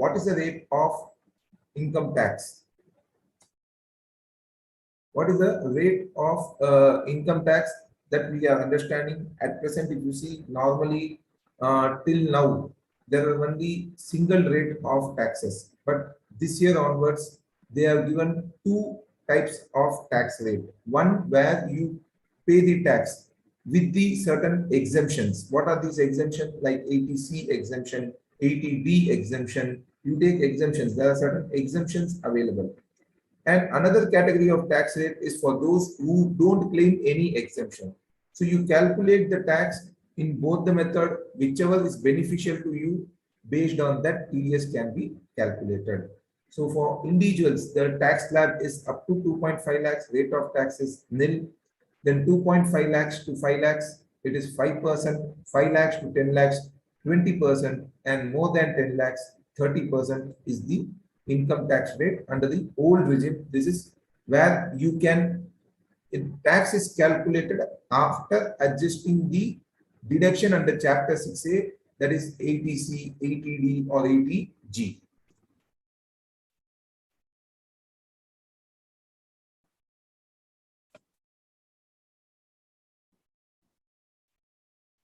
what is the rate of income tax? What is the rate of income tax that we are understanding at present? If you see, normally till now there are only single rate of taxes, but this year onwards they have given two types of tax rate. One where you pay the tax with the certain exemptions. What are these exemptions? Like 80C exemption, 80D exemption. You take exemptions. There are certain exemptions available. And another category of tax rate is for those who don't claim any exemption. So you calculate the tax in both the method, whichever is beneficial to you. Based on that, TDS can be calculated. So for individuals, the tax slab is up to 2.5 lakhs, rate of tax is nil. Then 2.5 lakhs to 5 lakhs, it is 5%, 5 lakhs to 10 lakhs, 20%, and more than 10 lakhs, 30% is the income tax rate under the old regime. This is where you can, tax is calculated after adjusting the deduction under chapter 6A, that is 80C, 80D or 80G.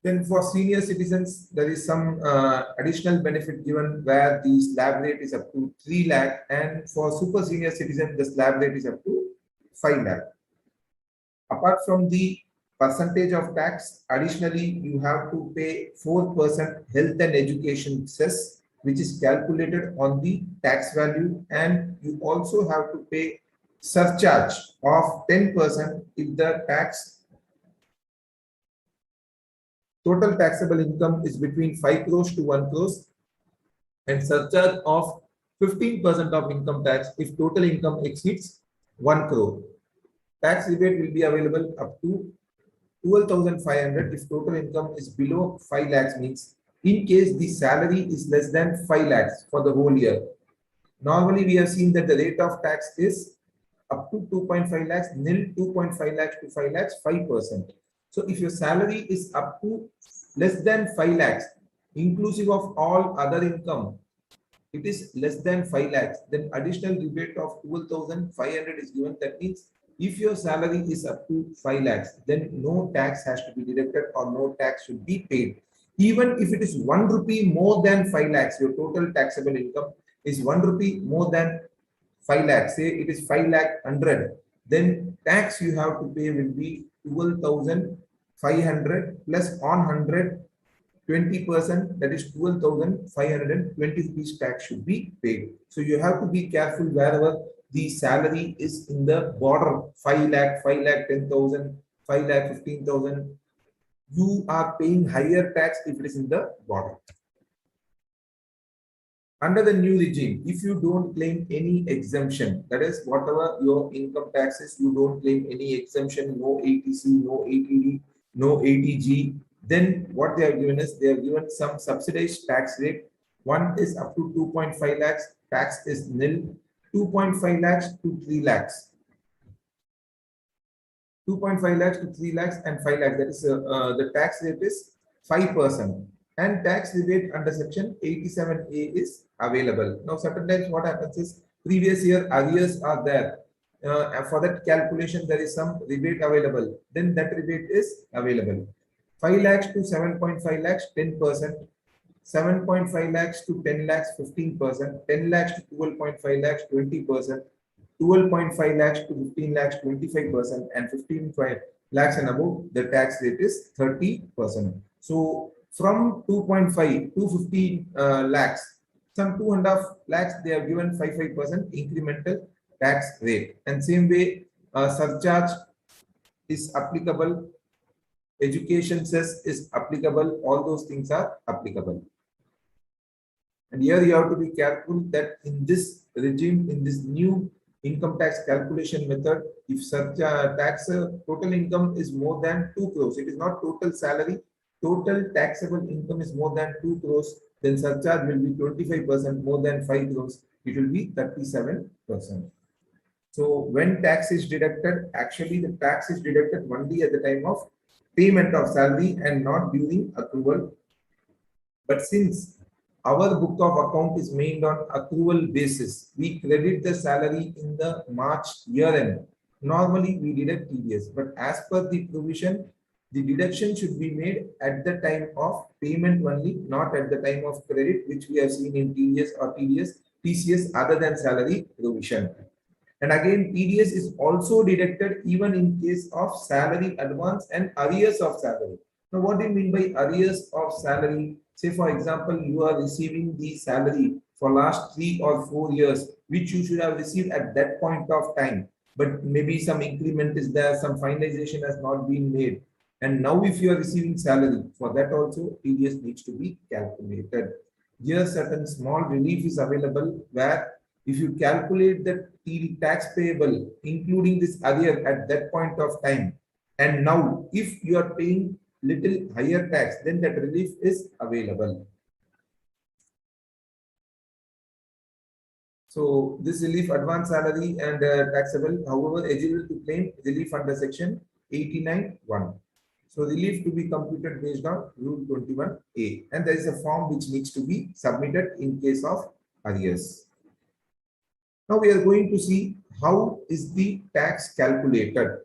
Then for senior citizens, there is some additional benefit given where the slab rate is up to 3 lakh, and for super senior citizen, the slab rate is up to 5 lakh. Apart from the percentage of tax, additionally, you have to pay 4% health and education cess, which is calculated on the tax value, and you also have to pay surcharge of 10% if the tax total taxable income is between 5 crores to 1 crores, and surcharge of 15% of income tax if total income exceeds 1 crore. Tax rebate will be available up to 12,500 if total income is below 5 lakhs, means in case the salary is less than 5 lakhs for the whole year. Normally, we have seen that the rate of tax is up to 2.5 lakhs, nil, 2.5 lakhs to 5 lakhs, 5%. So if your salary is up to less than 5 lakhs, inclusive of all other income, it is less than 5 lakhs, then additional rebate of 12,500 is given. That means if your salary is up to 5 lakhs, then no tax has to be deducted or no tax should be paid. Even if it is 1 rupee more than 5 lakhs, your total taxable income is 1 rupee more than 5 lakhs, say it is 5 lakh 100, then tax you have to pay will be 12,500 plus on 100, 20%, that is 12,520 rupees tax should be paid. So you have to be careful wherever the salary is in the border 5 lakh, 5 lakh 10,000, 5 lakh 15,000. You are paying higher tax if it is in the border. Under the new regime, if you don't claim any exemption, that is whatever your income tax is, you don't claim any exemption, no 80C, no 80D, no 80G, then what they have given is they have given some subsidized tax rate. One is up to 2.5 lakhs, tax is nil, 2.5 lakhs to 3 lakhs. 2.5 lakhs to 3 lakhs and 5 lakhs, that is the tax rate is 5%. And tax rebate under section 87A is available. Now, certain times what happens is previous year arrears are there. For that calculation, there is some rebate available. Then that rebate is available. 5 lakhs to 7.5 lakhs, 10%. 7.5 lakhs to 10 lakhs, 15%. 10 lakhs to 12.5 lakhs, 20%. 12.5 lakhs to 15 lakhs, 25%. And 15 lakhs and above, the tax rate is 30%. So from 2.5 to 15 lakhs, some 2.5 lakhs, they have given 5% incremental tax rate. And same way, surcharge is applicable, education cess is applicable, all those things are applicable. And here you have to be careful that in this regime, in this new income tax calculation method, if such tax total income is more than 2 crores, it is not total salary, total taxable income is more than 2 crores, then surcharge will be 25%, more than 5 crores, it will be 37%. So when tax is deducted, actually the tax is deducted only at the time of payment of salary and not during accrual. But since our book of account is made on accrual basis. We credit the salary in the March year end. Normally, we deduct TDS, but as per the provision, the deduction should be made at the time of payment only, not at the time of credit, which we have seen in TDS or TCS other than salary provision. And again, TDS is also deducted even in case of salary advance and arrears of salary. Now, what do you mean by arrears of salary? Say, for example, you are receiving the salary for last 3 or 4 years, which you should have received at that point of time. But maybe some increment is there, some finalization has not been made. And now, if you are receiving salary, for that also TDS needs to be calculated. Here, certain small relief is available where if you calculate the tax payable, including this arrear at that point of time, and now if you are paying little higher tax, then that relief is available. So this relief advance salary and taxable, however, eligible to claim relief under section 89(1). So relief to be computed based on rule 21A, and there is a form which needs to be submitted in case of arrears. Now we are going to see how is the tax calculated.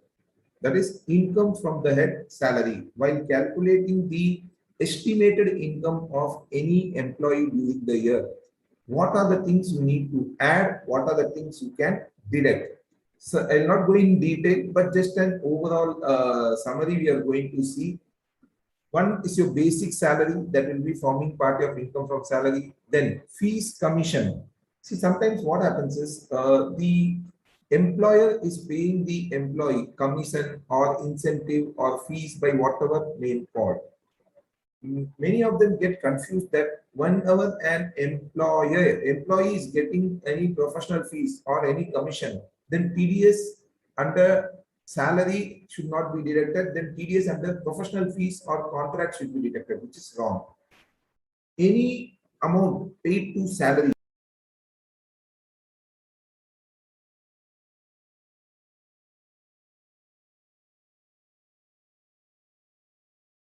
That is income from the head salary. While calculating the estimated income of any employee during the year, what are the things you need to add? What are the things you can deduct? So I'll not go in detail, but just an overall summary we are going to see. One is your basic salary that will be forming part of income from salary. Then fees, commission. See, sometimes what happens is the employer is paying the employee commission or incentive or fees by whatever name called. Many of them get confused that whenever an employee is getting any professional fees or any commission, then TDS under salary should not be deducted, then TDS under professional fees or contract should be deducted, which is wrong. Any amount paid to salary